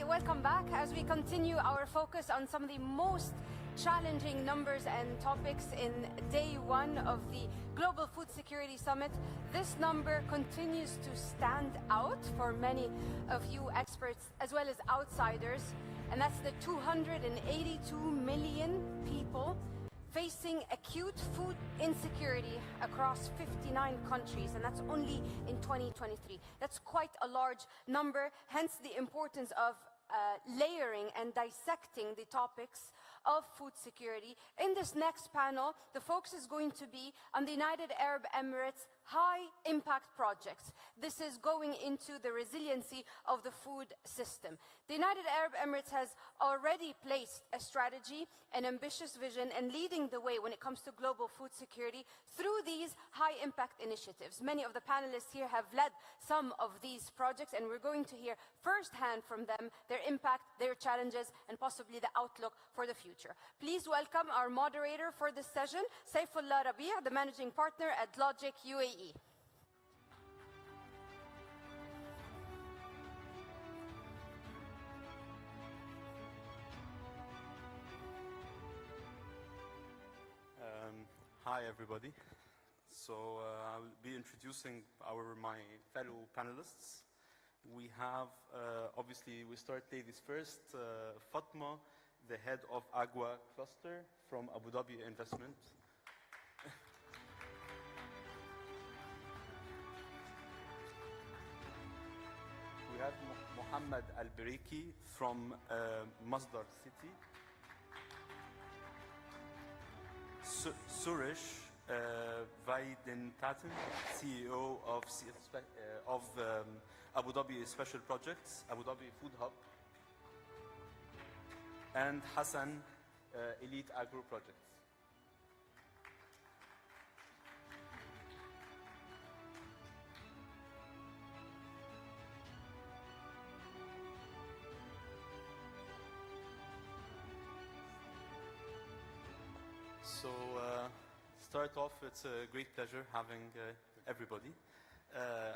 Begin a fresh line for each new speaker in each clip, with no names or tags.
Welcome back as we continue our focus on some of the most challenging numbers and topics in day one of the Global Food Security Summit. This number continues to stand out for many of you experts as well as outsiders, and that's the 282 million people facing acute food insecurity across 59 countries, and that's only in 2023. That's quite a large number, hence the importance of layering and dissecting the topics of food security. In this next panel, the focus is going to be on the United Arab Emirates high-impact projects. This is going into the resiliency of the food system. The United Arab Emirates has already placed a strategy, an ambitious vision, and leading the way when it comes to global food security through these high-impact initiatives. Many of the panelists here have led some of these projects, and we're going to hear firsthand from them their impact, their challenges, and possibly the outlook for the future. Please welcome our moderator for this session, Saifullah Rabia, the managing partner at Logic UAE.
Hi everybody. So I'll be introducing my fellow panelists. We have, obviously, we start ladies first. Fatma, the head of Agua Cluster from Abu Dhabi Investment. We have Mohammed Al-Bariki from Masdar City. Suresh Vaidintathan, CEO of Abu Dhabi Special Projects, Abu Dhabi Food Hub, and Hassan, Elite Agro Projects. So, start off, it's a great pleasure having everybody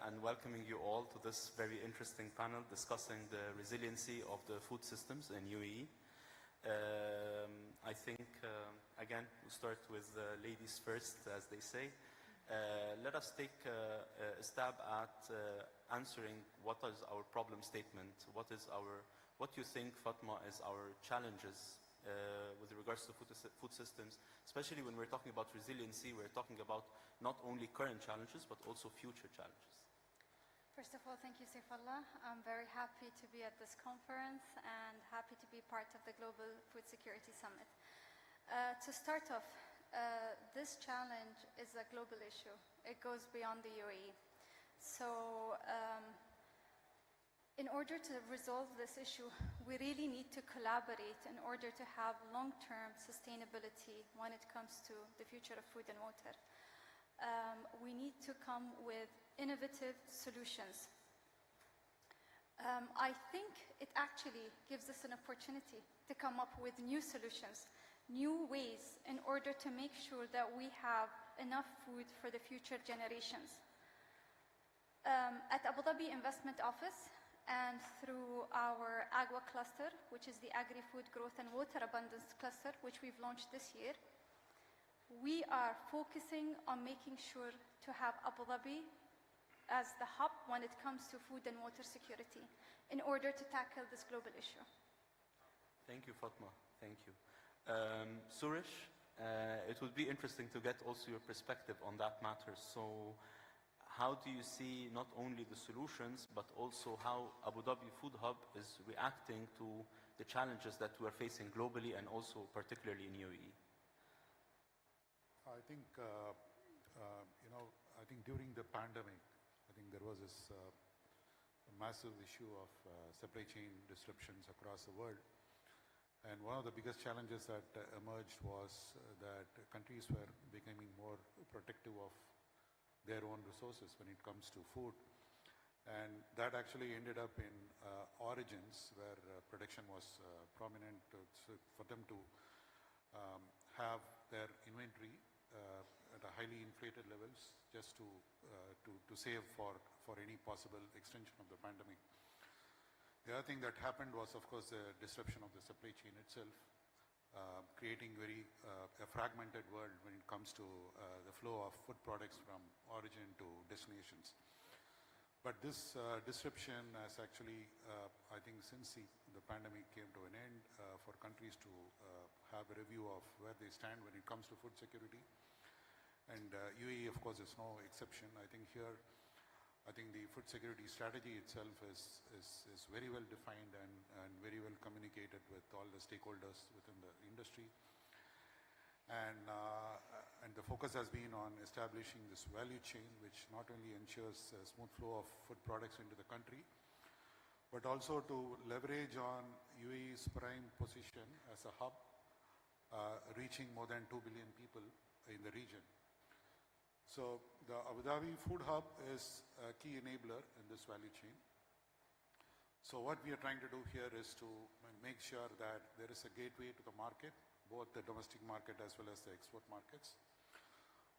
and welcoming you all to this very interesting panel discussing the resiliency of the food systems in UAE. I think, again, we'll start with ladies first, as they say. Let us take a stab at answering what is our problem statement, what you think, Fatma, is our challenges with regards to food systems, especially when we're talking about resiliency. We're talking about not only current challenges, but also future challenges.
First of all, thank you, Saifullah. I'm very happy to be at this conference and happy to be part of the Global Food Security Summit. To start off, this challenge is a global issue. It goes beyond the UAE. So, in order to resolve this issue, we really need to collaborate in order to have long-term sustainability when it comes to the future of food and water. We need to come with innovative solutions. I think it actually gives us an opportunity to come up with new solutions, new ways in order to make sure that we have enough food for the future generations. At Abu Dhabi Investment Office, and through our Agua Cluster, which is the Agri-Food Growth and Water Abundance Cluster, which we've launched this year, we are focusing on making sure to have Abu Dhabi as the hub when it comes to food and water security in order to tackle this global issue.
Thank you, Fatma. Thank you. Suresh, it would be interesting to get also your perspective on that matter. So, how do you see not only the solutions, but also how Abu Dhabi Food Hub is reacting to the challenges that we're facing globally and also particularly in UAE?
I think, I think during the pandemic, I think there was this massive issue of supply chain disruptions across the world. And one of the biggest challenges that emerged was that countries were becoming more protective of their own resources when it comes to food. And that actually ended up in origins where production was prominent, so for them to have their inventory at a highly inflated levels just to save for any possible extension of the pandemic. The other thing that happened was, of course, the disruption of the supply chain itself, creating a fragmented world when it comes to the flow of food products from origin to destinations. But this disruption has actually, I think since the pandemic came to an end, for countries to have a review of where they stand when it comes to food security. And UAE, of course, is no exception. I think here, I think the food security strategy itself is very well defined and very well communicated with all the stakeholders within the industry. And the focus has been on establishing this value chain, which not only ensures a smooth flow of food products into the country, but also to leverage on UAE's prime position as a hub, reaching more than 2 billion people in the region. So the Abu Dhabi Food Hub is a key enabler in this value chain. So what we are trying to do here is to make sure that there is a gateway to the market, both the domestic market as well as the export markets,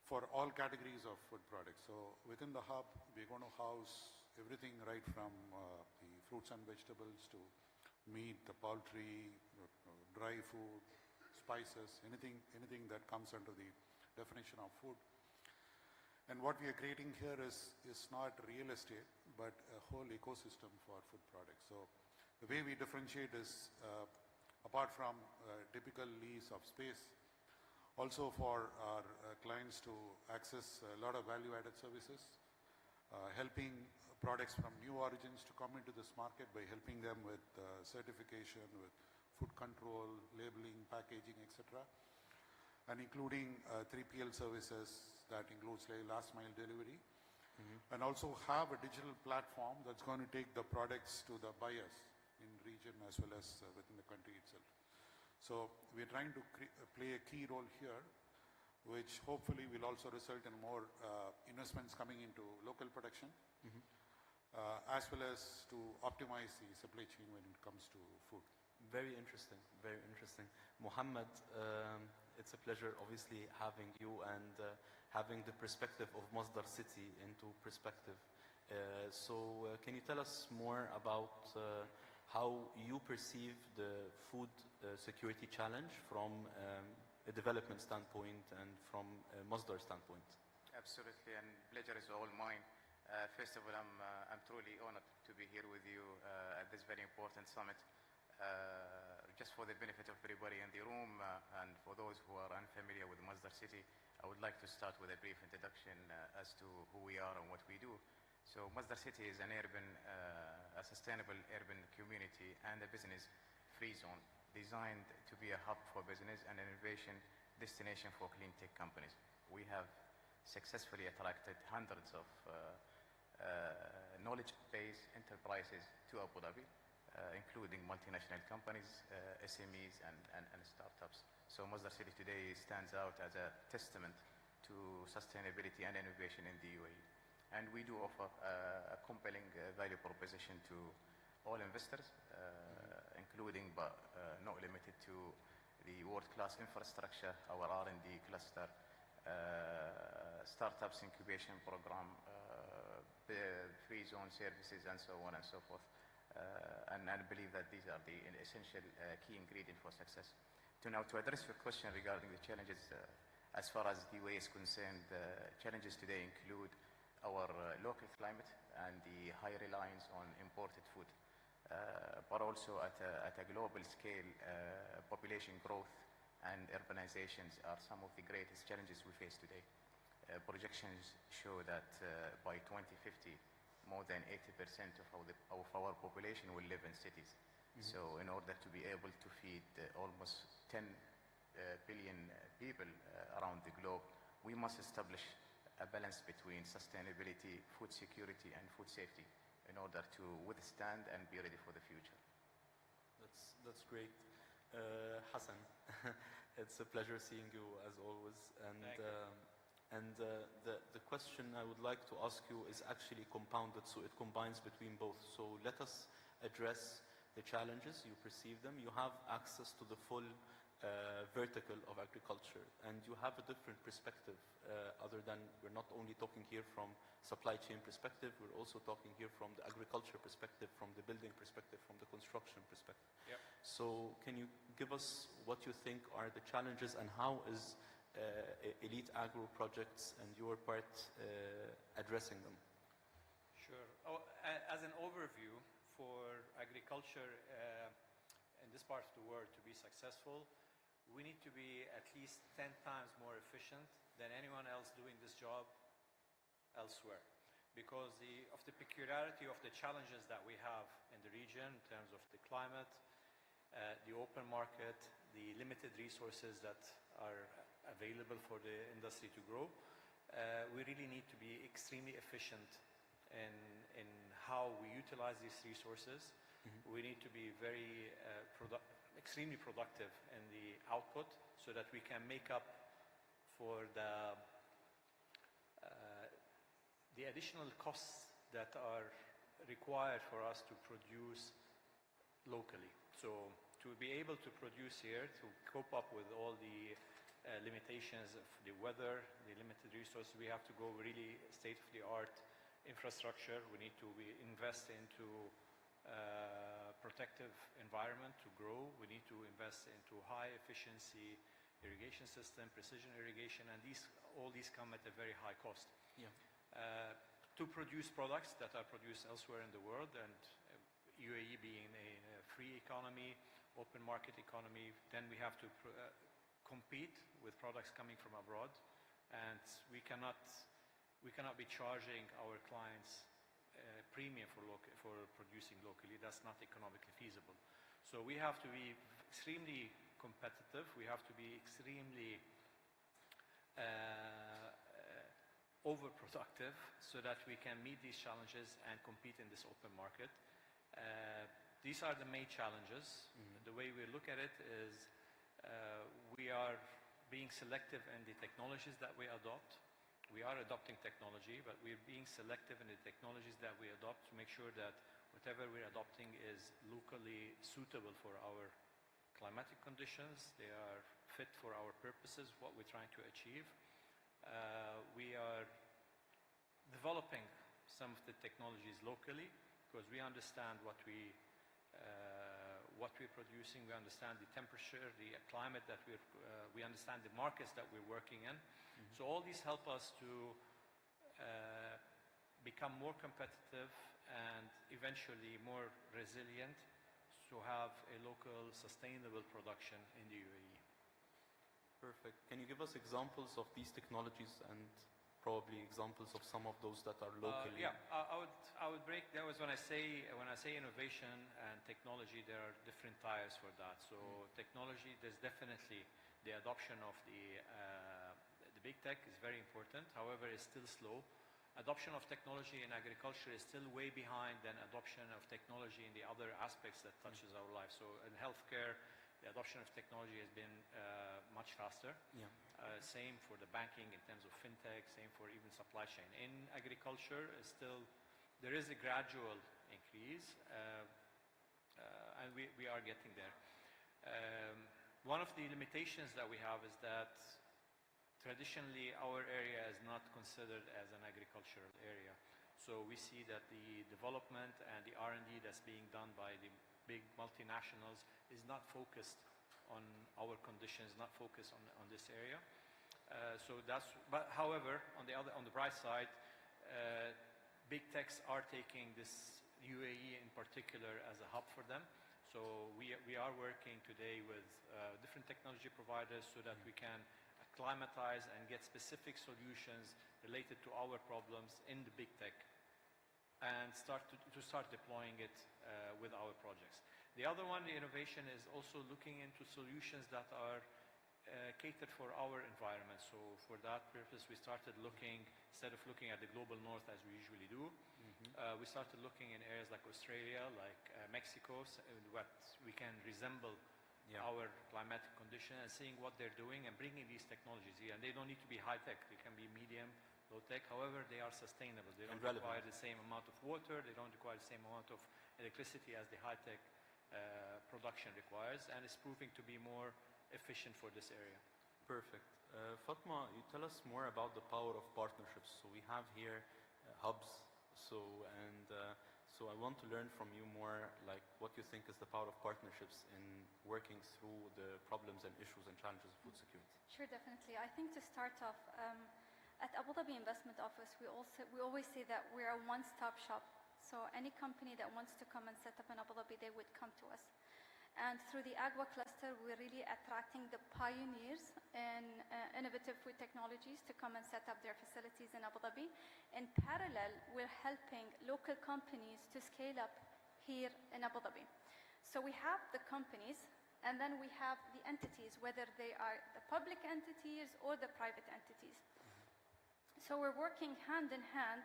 for all categories of food products. So within the hub, we're going to house everything right from the fruits and vegetables to meat, the poultry, dry food, spices, anything that comes under the definition of food. And what we are creating here is not real estate, but a whole ecosystem for food products. So the way we differentiate is, apart from typical lease of space, also for our clients to access a lot of value-added services, helping products from new origins to come into this market by helping them with certification, with food control, labeling, packaging, etc., and including 3PL services that includes like last mile delivery, and also have a digital platform that's going to take the products to the buyers in region as well as within the country itself. So we're trying to play a key role here, which hopefully will also result in more investments coming into local production, as well as to optimize the supply chain when it comes to food.
Very interesting, very interesting. Mohammed, it's a pleasure obviously having you and having the perspective of Masdar city into perspective. So can you tell us more about how you perceive the food security challenge from a development standpoint and from a Masdar standpoint?
Absolutely, and pleasure is all mine. First of all, I'm truly honored to be here with you at this very important summit. Just for the benefit of everybody in the room and for those who are unfamiliar with Masdar City, I would like to start with a brief introduction as to who we are and what we do. So Masdar City is a sustainable urban community and a business-free zone designed to be a hub for business and innovation destination for clean tech companies. We have successfully attracted hundreds of knowledge-based enterprises to Abu Dhabi, including multinational companies, SMEs, and startups. So Masdar City today stands out as a testament to sustainability and innovation in the UAE. And we do offer a compelling value proposition to all investors, including but not limited to the world-class infrastructure, our R&D cluster, startups incubation program, free zone services, and so on and so forth. And I believe that these are the essential key ingredients for success. To address your question regarding the challenges, as far as the UAE is concerned, challenges today include our local climate and the high reliance on imported food, but also at a global scale, population growth and urbanizations are some of the greatest challenges we face today. Projections show that by 2050, more than 80% of our population will live in cities. So in order to be able to feed almost 10 billion people around the globe, we must establish a balance between sustainability, food security, and food safety in order to withstand and be ready for the future.
That's great. Hassan, it's a pleasure seeing you as always. And the question I would like to ask you is actually compounded, so it combines between both. So let us address the challenges, you perceive them. You have access to the full vertical of agriculture, and you have a different perspective other than we're not only talking here from supply chain perspective, we're also talking here from the agriculture perspective, from the building perspective, from the construction perspective.
Yep.
So can you give us what you think are the challenges and how is Elite Agro projects and your part addressing them?
Sure. As an overview for agriculture in this part of the world to be successful, we need to be at least 10 times more efficient than anyone else doing this job elsewhere, because of the peculiarity of the challenges that we have in the region in terms of the climate, the open market, the limited resources that are available for the industry to grow. We really need to be extremely efficient in how we utilize these resources. We need to be very extremely productive in the output so that we can make up for the additional costs that are required for us to produce locally. So to be able to produce here, to cope up with all the limitations of the weather, the limited resources, we have to go really state-of-the-art infrastructure. We need to invest into protective environment to grow. We need to invest into high efficiency irrigation system, precision irrigation, and all these come at a very high cost.
Yeah.
To produce products that are produced elsewhere in the world, and UAE being a free economy, open market economy, then we have to compete with products coming from abroad, and we cannot be charging our clients premium for producing locally. That's not economically feasible. So we have to be extremely competitive. We have to be extremely overproductive so that we can meet these challenges and compete in this open market. These are the main challenges. The way we look at it is we are being selective in the technologies that we adopt. We are adopting technology, but we're being selective in the technologies that we adopt to make sure that whatever we're adopting is locally suitable for our climatic conditions. They are fit for our purposes, what we're trying to achieve. We are developing some of the technologies locally because we understand what we're producing. We understand the temperature, the climate that we understand the markets that we're working in. So all these help us to become more competitive and eventually more resilient to have a local sustainable production in the UAE.
Perfect. Can you give us examples of these technologies and probably examples of some of those that are locally?
Yeah, I would break. That was when I say innovation and technology, there are different tiers for that. So technology, there's definitely the adoption of the big tech is very important. However, it's still slow. Adoption of technology in agriculture is still way behind than adoption of technology in the other aspects that touches our life. So in healthcare, the adoption of technology has been much faster.
Yeah.
Same for the banking in terms of fintech, same for even supply chain. In agriculture, there is a gradual increase, and we are getting there. One of the limitations that we have is that traditionally our area is not considered as an agricultural area. So we see that the development and the R&D that's being done by the big multinationals is not focused on our conditions, not focused on this area. But however, on the bright side, big techs are taking this UAE in particular as a hub for them. So we are working today with different technology providers so that we can acclimatize and get specific solutions related to our problems in the big tech and start deploying it with our projects. The other one, the innovation, is also looking into solutions that are catered for our environment. So for that purpose, we started looking, instead of looking at the global north as we usually do, we started looking in areas like Australia, like Mexico, what we can resemble our climatic condition and seeing what they're doing and bringing these technologies here. And they don't need to be high-tech. They can be medium, low-tech. However, they are sustainable. They don't require the same amount of water. They don't require the same amount of electricity as the high-tech production requires. And it's proving to be more efficient for this area.
Perfect. Fatma, you tell us more about the power of partnerships. So we have here hubs. So I want to learn from you more, like what you think is the power of partnerships in working through the problems and issues and challenges of food security.
Sure, definitely. I think to start off, at Abu Dhabi Investment Office, we always say that we're a one-stop shop. So any company that wants to come and set up in Abu Dhabi, they would come to us. And through the Agua cluster, we're really attracting the pioneers in innovative food technologies to come and set up their facilities in Abu Dhabi. In parallel, we're helping local companies to scale up here in Abu Dhabi. So we have the companies, and then we have the entities, whether they are the public entities or the private entities. So we're working hand in hand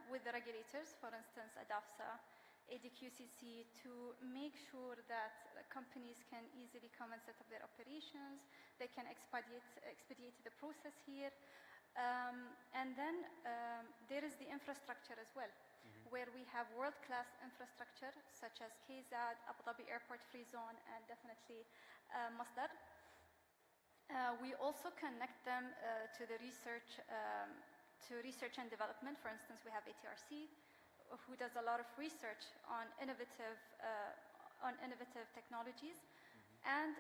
with the regulators, for instance, ADIFE, ADQCC, to make sure that companies can easily come and set up their operations. They can expedite the process here. And then there is the infrastructure as well, where we have world-class infrastructure, such as KZAD, Abu Dhabi Airport Free Zone, and definitely Masdar. We also connect them to the research and development. For instance, we have ATRC, who does a lot of research on innovative technologies, and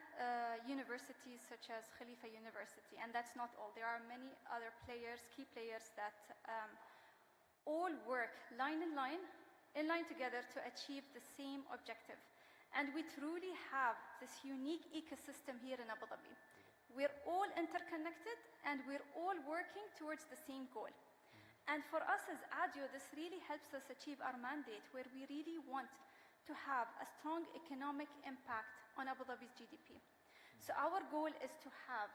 universities such as Khalifa University. And that's not all. There are many other players, key players, that all work in line together to achieve the same objective. And we truly have this unique ecosystem here in Abu Dhabi. We're all interconnected, and we're all working towards the same goal. And for us as ADIO, this really helps us achieve our mandate, where we really want to have a strong economic impact on Abu Dhabi's GDP. So our goal is to have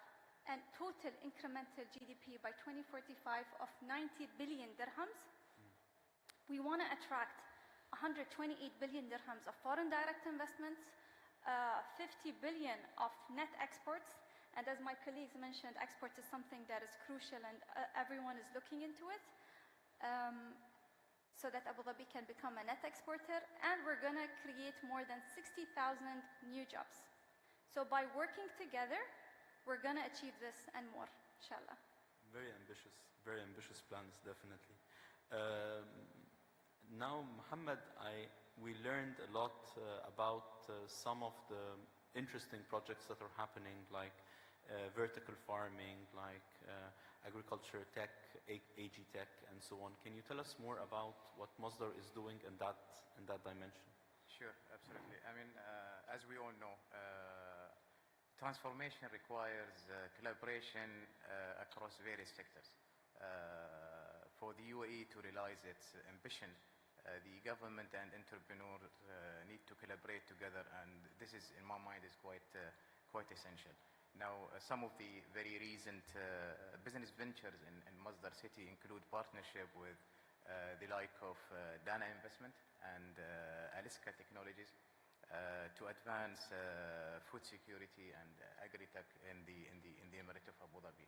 a total incremental GDP by 2045 of 90 billion dirhams. We want to attract 128 billion dirhams of foreign direct investments, 50 billion of net exports. And as my colleagues mentioned, exports is something that is crucial, and everyone is looking into it, so that Abu Dhabi can become a net exporter. And we're going to create more than 60,000 new jobs. So by working together, we're going to achieve this and more, inshallah.
Very ambitious plans, definitely. Now, Mohammed, we learned a lot about some of the interesting projects that are happening, like vertical farming, like agriculture tech, AG tech, and so on. Can you tell us more about what Masdar is doing in that dimension?
Sure, absolutely. I mean, as we all know, transformation requires collaboration across various sectors. For the UAE to realize its ambition, the government and entrepreneurs need to collaborate together, and this is, in my mind, is quite essential. Now, some of the very recent business ventures in Masdar City include partnership with the like of Dana Investment and Aliska Technologies to advance food security and agri-tech in the Emirate of Abu Dhabi.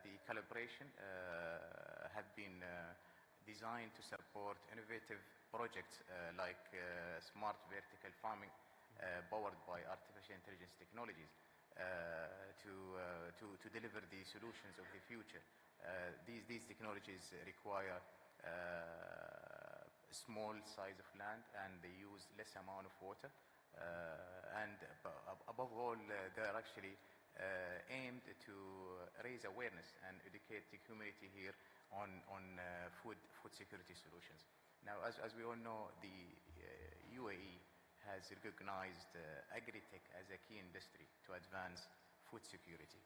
The collaboration have been designed to support innovative projects like smart vertical farming powered by artificial intelligence technologies to deliver the solutions of the future. These technologies require small size of land, and they use less amount of water. And above all, they're actually aimed to raise awareness and educate the community here on food security solutions. Now, as we all know, the UAE has recognized agri-tech as a key industry to advance food security.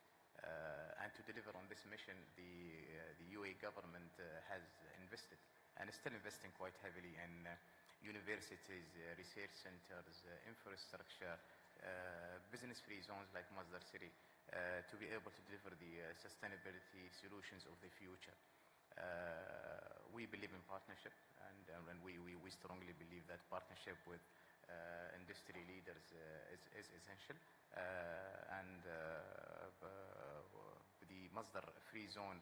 And to deliver on this mission, the UAE government has invested and is still investing quite heavily in universities, research centers, infrastructure, business-free zones like Masdar City, to be able to deliver the sustainability solutions of the future. We believe in partnership, and we strongly believe that partnership with industry leaders is essential. And the Masdar Free Zone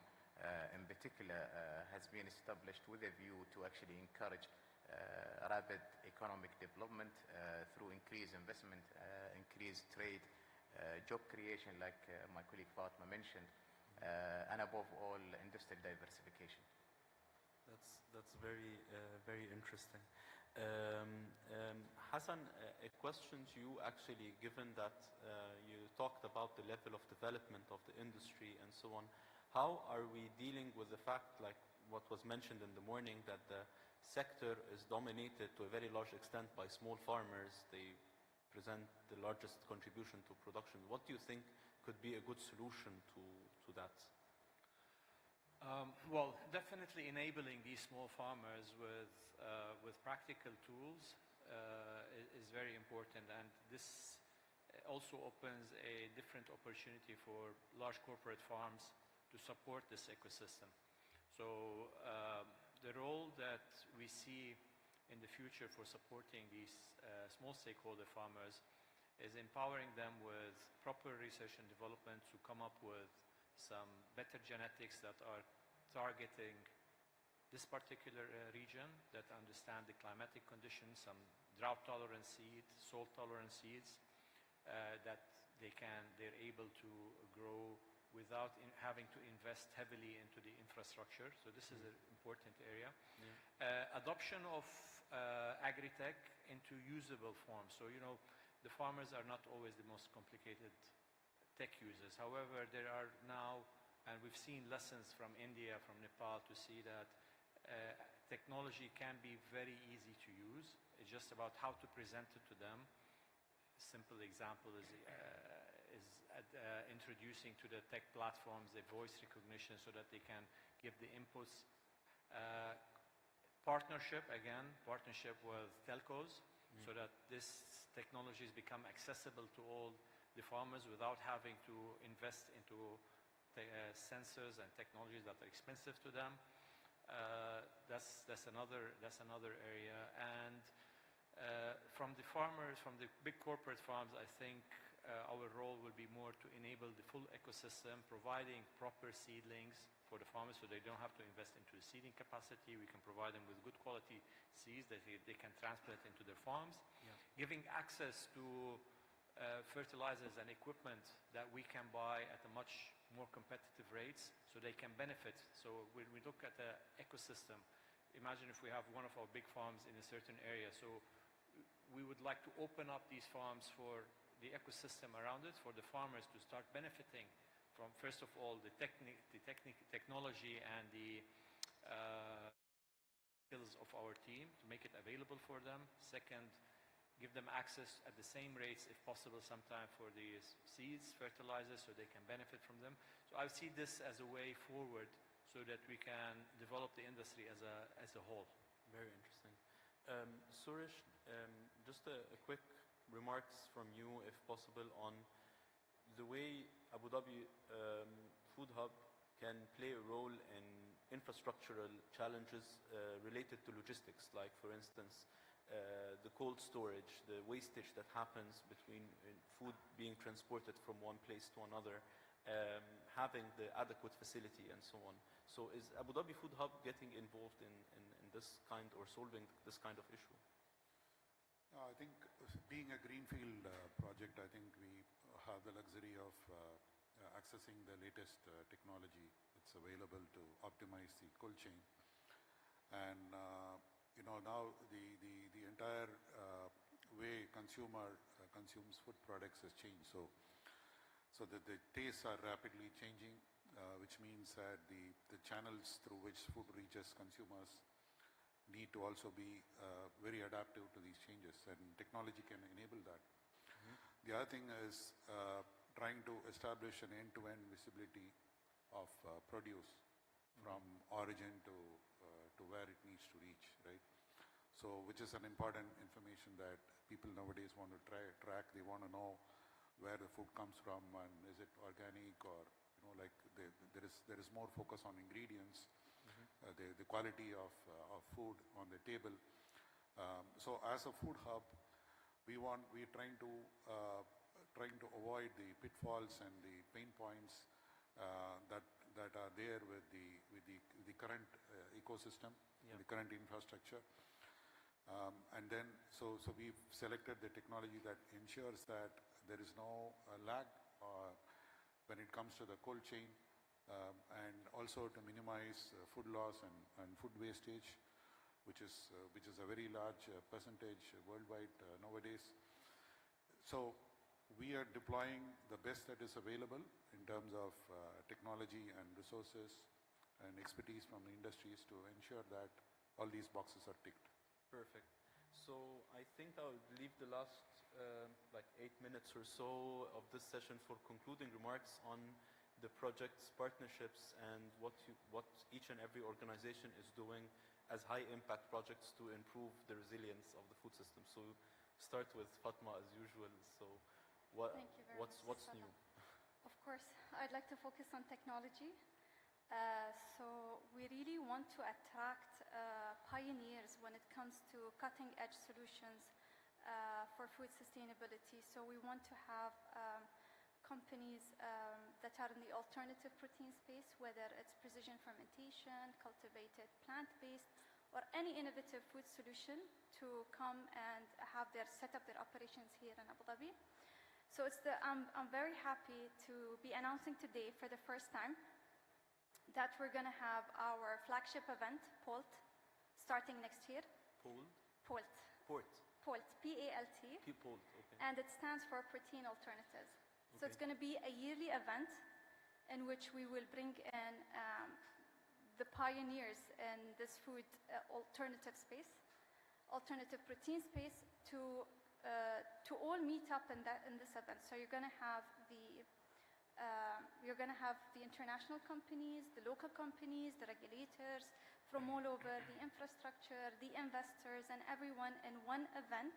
in particular has been established with a view to actually encourage rapid economic development through increased investment, increased trade, job creation, like my colleague Fatma mentioned, and above all, industrial diversification.
That's very very interesting. Hassan, a question to you actually, given that you talked about the level of development of the industry and so on, how are we dealing with the fact, like what was mentioned in the morning, that the sector is dominated to a very large extent by small farmers? They present the largest contribution to production. What do you think could be a good solution to that?
Well, definitely enabling these small farmers with practical tools is very important, and this also opens a different opportunity for large corporate farms to support this ecosystem. So the role that we see in the future for supporting these small stakeholder farmers is empowering them with proper research and development to come up with some better genetics that are targeting this particular region, that understand the climatic conditions, some drought-tolerant seeds, salt-tolerant seeds, that they're able to grow without having to invest heavily into the infrastructure. So this is an important area. Adoption of agri-tech into usable forms. So, the farmers are not always the most complicated tech users. However, there are now, and we've seen lessons from India, from Nepal, to see that technology can be very easy to use. It's just about how to present it to them. A simple example is introducing to the tech platforms the voice recognition so that they can give the inputs. Partnership with telcos, so that this technologies become accessible to all the farmers without having to invest into sensors and technologies that are expensive to them. That's another area. And from the farmers, from the big corporate farms, I think our role will be more to enable the full ecosystem, providing proper seedlings for the farmers so they don't have to invest into the seeding capacity. We can provide them with good quality seeds that they can transplant into their farms. Giving access to fertilizers and equipment that we can buy at a much more competitive rates so they can benefit. So when we look at the ecosystem, imagine if we have one of our big farms in a certain area. So we would like to open up these farms for the ecosystem around it, for the farmers to start benefiting from, first of all, the technology and the skills of our team to make it available for them. Second, give them access at the same rates, if possible, sometime for the seeds, fertilizers, so they can benefit from them. So I see this as a way forward so that we can develop the industry as a whole.
Very interesting. Suresh, just a quick remarks from you, if possible, on the way Abu Dhabi Food Hub can play a role in infrastructural challenges related to logistics, like, for instance, the cold storage, the wastage that happens between food being transported from one place to another, having the adequate facility and so on. So is Abu Dhabi Food Hub getting involved in this kind, or solving this kind of issue?
I think being a greenfield project, I think we have the luxury of accessing the latest technology that's available to optimize the cold chain. And now the entire way consumer consumes food products has changed. So that the tastes are rapidly changing, which means that the channels through which food reaches consumers need to also be very adaptive to these changes, and technology can enable that. The other thing is trying to establish an end-to-end visibility of produce from origin to where it needs to reach, right? So, which is an important information that people nowadays want to track. They want to know where the food comes from, and is it organic, or there is more focus on ingredients, the quality of food on the table. So, as a food hub, we're trying to avoid the pitfalls and the pain points that are there with the current ecosystem, the current infrastructure. And then, so we've selected the technology that ensures that there is no lag when it comes to the cold chain, and also to minimize food loss and food wastage, which is a very large percentage worldwide nowadays. So we are deploying the best that is available in terms of technology and resources and expertise from the industries to ensure that all these boxes are ticked.
Perfect. So I think I'll leave the last like 8 minutes or so of this session for concluding remarks on the projects, partnerships, and what each and every organization is doing as high impact projects to improve the resilience of the food system. So start with Fatma as usual. So
Thank you very much,
what's
Salah.
new?
Of course, I'd like to focus on technology. So we really want to attract pioneers when it comes to cutting-edge solutions for food sustainability. So we want to have companies that are in the alternative protein space, whether it's precision fermentation, cultivated plant-based, or any innovative food solution to come and set up their operations here in Abu Dhabi. So I'm very happy to be announcing today for the first time that we're going to have our flagship event, POLT, starting next year.
POLT?
POLT.
Port.
POLT, P-A-L-T.
POLT, okay.
And it stands for Protein Alternatives. So
Okay.
it's going to be a yearly event in which we will bring in the pioneers in this food alternative space, alternative protein space, to all meet up in this event. So you're going to have the international companies, the local companies, the regulators from all over, the infrastructure, the investors, and everyone in one event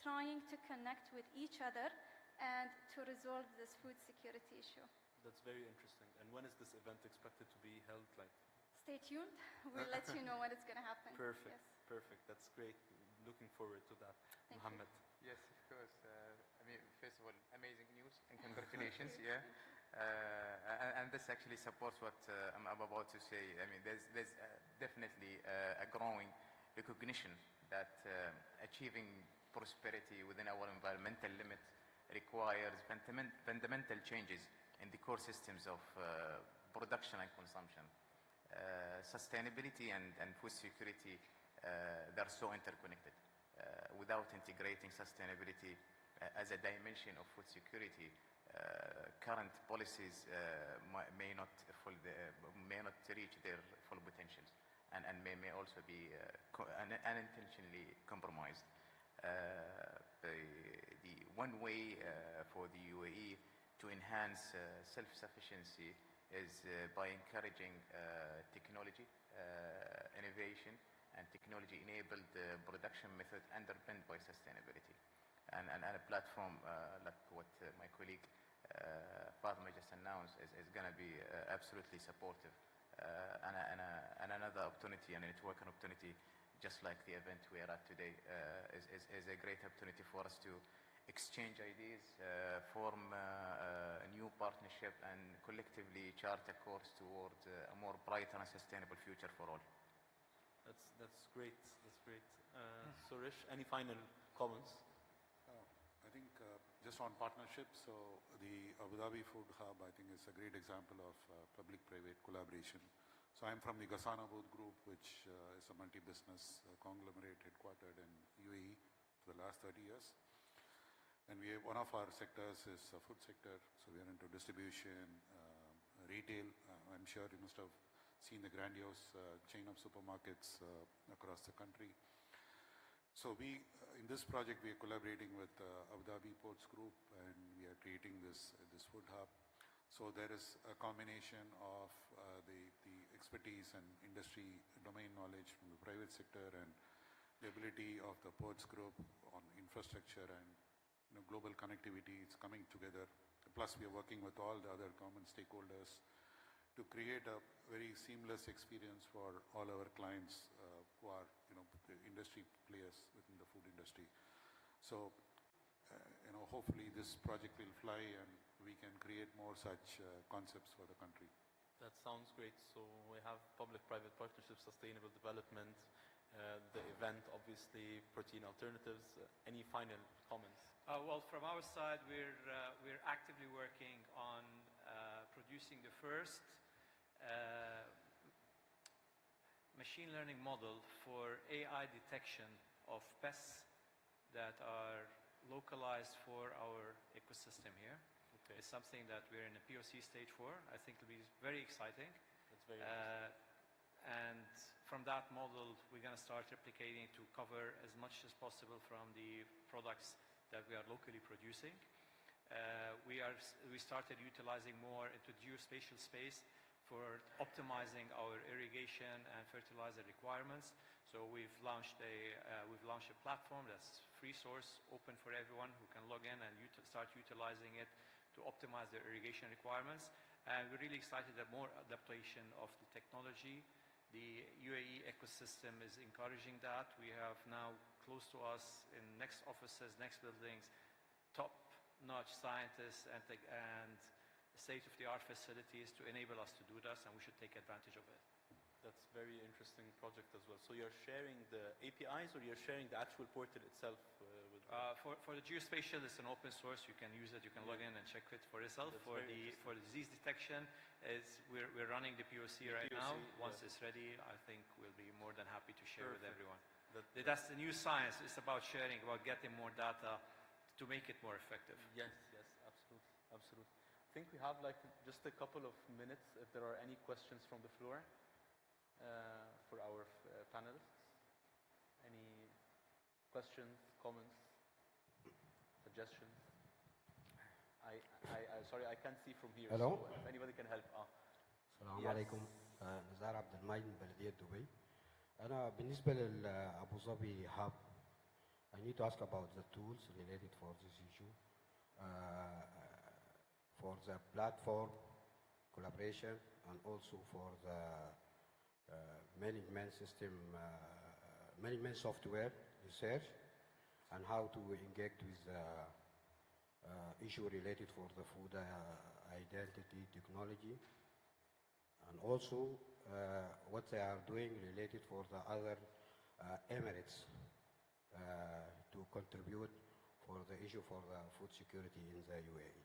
trying to connect with each other and to resolve this food security issue.
That's very interesting. And when is this event expected to be held? Like,
Stay tuned. We'll let you know when it's going to happen.
perfect,
Yes.
perfect. That's great. Looking forward to that.
Thank you.
Mohammed.
Yes, of course. I mean, first of all, amazing news and congratulations. Yeah, and this actually supports what I'm about to say. I mean, there's definitely a growing recognition that achieving prosperity within our environmental limit requires fundamental changes in the core systems of production and consumption. Sustainability and food security, they're so interconnected. Without integrating sustainability as a dimension of food security, current policies may not reach their full potentials, and may also be unintentionally compromised. The one way for the UAE to enhance self-sufficiency is by encouraging technology, innovation, and technology-enabled production method underpinned by sustainability. And a platform like what my colleague Fatima just announced is going to be absolutely supportive. And another opportunity, and a networking opportunity, just like the event we are at today, is a great opportunity for us to exchange ideas, form a new partnership, and collectively chart a course towards a more brighter and sustainable future for all.
That's great. That's great. Suresh, any final comments?
I think just on partnerships, so the Abu Dhabi Food Hub, I think, is a great example of public-private collaboration. So I'm from the Ghassan Abood Group, which is a multi-business conglomerate headquartered in UAE for the last 30 years. And one of our sectors is the food sector. So we are into distribution, retail. I'm sure you must have seen the grandiose chain of supermarkets across the country. So in this project, we are collaborating with Abu Dhabi Ports Group, and we are creating this food hub. So there is a combination of the expertise and industry domain knowledge from the private sector, and the ability of the Ports Group on infrastructure and global connectivity. It's coming together. Plus, we are working with all the other common stakeholders to create a very seamless experience for all our clients who are, the industry players within the food industry. So, hopefully this project will fly and we can create more such concepts for the country.
That sounds great. So we have public-private partnerships, sustainable development, the event, obviously, protein alternatives. Any final comments?
Well, from our side, we're actively working on producing the first machine learning model for AI detection of pests that are localized for our ecosystem here.
Okay.
It's something that we're in a POC stage for. I think it'll be very exciting.
That's very interesting.
And from that model, we're going to start replicating to cover as much as possible from the products that we are locally producing. We started utilizing more into geospatial space for optimizing our irrigation and fertilizer requirements. So we've launched a platform that's free source, open for everyone who can log in and start utilizing it to optimize their irrigation requirements. And we're really excited that more adaptation of the technology. The UAE ecosystem is encouraging that. We have now close to us in next offices, next buildings, top-notch scientists and state-of-the-art facilities to enable us to do this, and we should take advantage of it.
That's a very interesting project as well. So you're sharing the APIs, or you're sharing the actual portal itself with
For the geospatial, it's an open source. You can use it. You can log in and check it for yourself. For the disease detection, we're running the POC right now. Once it's ready, I think we'll be more than happy to share with everyone. That's the new science. It's about sharing, about getting more data to make it more effective.
Yes, absolutely. I think we have just a couple of minutes if there are any questions from the floor for our panelists. Any questions, comments, suggestions? Sorry, I can't see from here.
Hello.
So if anybody can help.
السلام عليكم. نزار عبد المجيد من بلدية دبي. أنا بالنسبة لأبو ظبي hub, I need to ask about the tools related for this issue. For the platform collaboration and also for the management system, management software research, and how to engage with the issue related for the food identity technology, and also what they are doing related for the other Emirates to contribute for the issue for the food security in the UAE.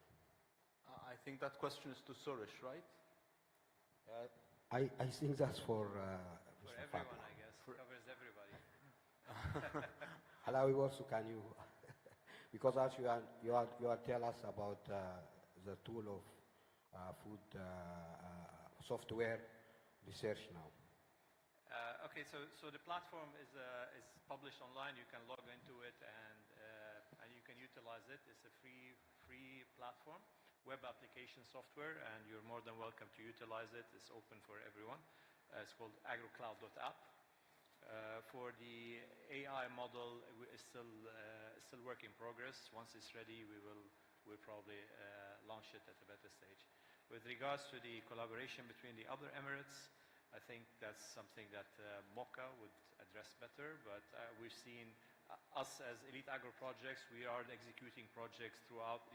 I think that question is to Suresh, right?
I think that's for
For
Mr.
everyone,
Fatma.
I guess. Covers everybody.
Halawi also, can you, because as you are tell us about the tool of food software research now.
Okay, so the platform is published online. You can log into it and you can utilize it. It's a free platform, web application software, and you're more than welcome to utilize it. It's open for everyone. It's called agrocloud.app. For the AI model, it's still work in progress. Once it's ready, we'll probably launch it at a better stage. With regards to the collaboration between the other Emirates, I think that's something that MOCA would address better, but we've seen us as Elite Agro Projects, we are executing projects throughout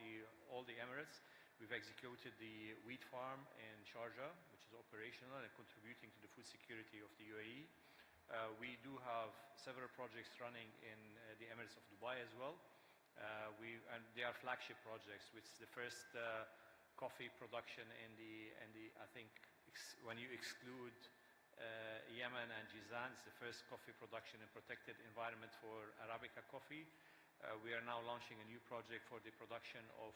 all the Emirates. We've executed the wheat farm in Sharjah, which is operational and contributing to the food security of the UAE. We do have several projects running in the Emirates of Dubai as well. And they are flagship projects, which is the first coffee production in the I think when you exclude Yemen and Jizan, it's the first coffee production in protected environment for Arabica coffee. We are now launching a new project for the production of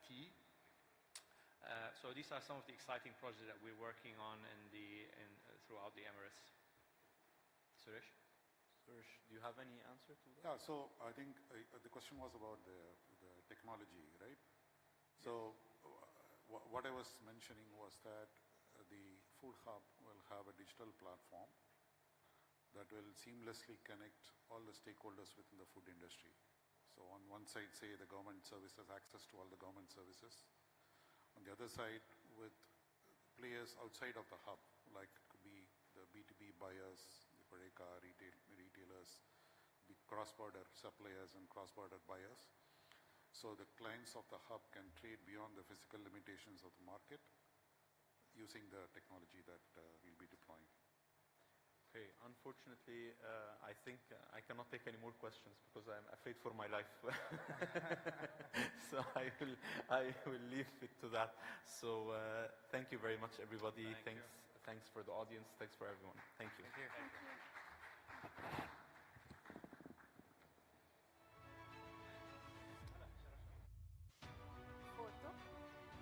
tea. So these are some of the exciting projects that we're working on throughout the Emirates. Suresh?
Suresh, do you have any answer to that?
Yeah, so I think the question was about the technology, right? So what I was mentioning was that the Food Hub will have a digital platform that will seamlessly connect all the stakeholders within the food industry. So on one side, say the government services, access to all the government services. On the other side, with players outside of the hub, like it could be the B2B buyers, the Horeca retailers, the cross-border suppliers and cross-border buyers. So the clients of the hub can trade beyond the physical limitations of the market using the technology that we'll be deploying.
Okay, unfortunately, I think I cannot take any more questions because I'm afraid for my life. So I will leave it to that. So thank you very much, everybody. Thanks for the audience. Thanks for everyone. Thank you.
Thank you.
Photo?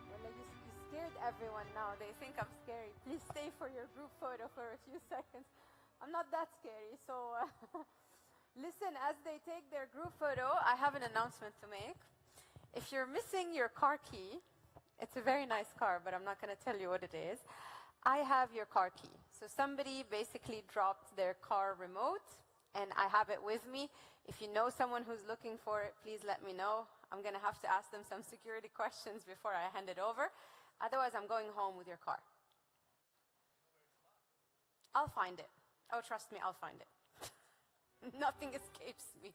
Well, you scared everyone now. They think I'm scary. Please stay for your group photo for a few seconds. I'm not that scary, so listen, as they take their group photo, I have an announcement to make. If you're missing your car key, it's a very nice car, but I'm not going to tell you what it is. I have your car key. So somebody basically dropped their car remote, and I have it with me. If you know someone who's looking for it, please let me know. I'm going to have to ask them some security questions before I hand it over. Otherwise, I'm going home with your car. I'll find it. Oh, trust me, I'll find it. Nothing escapes me.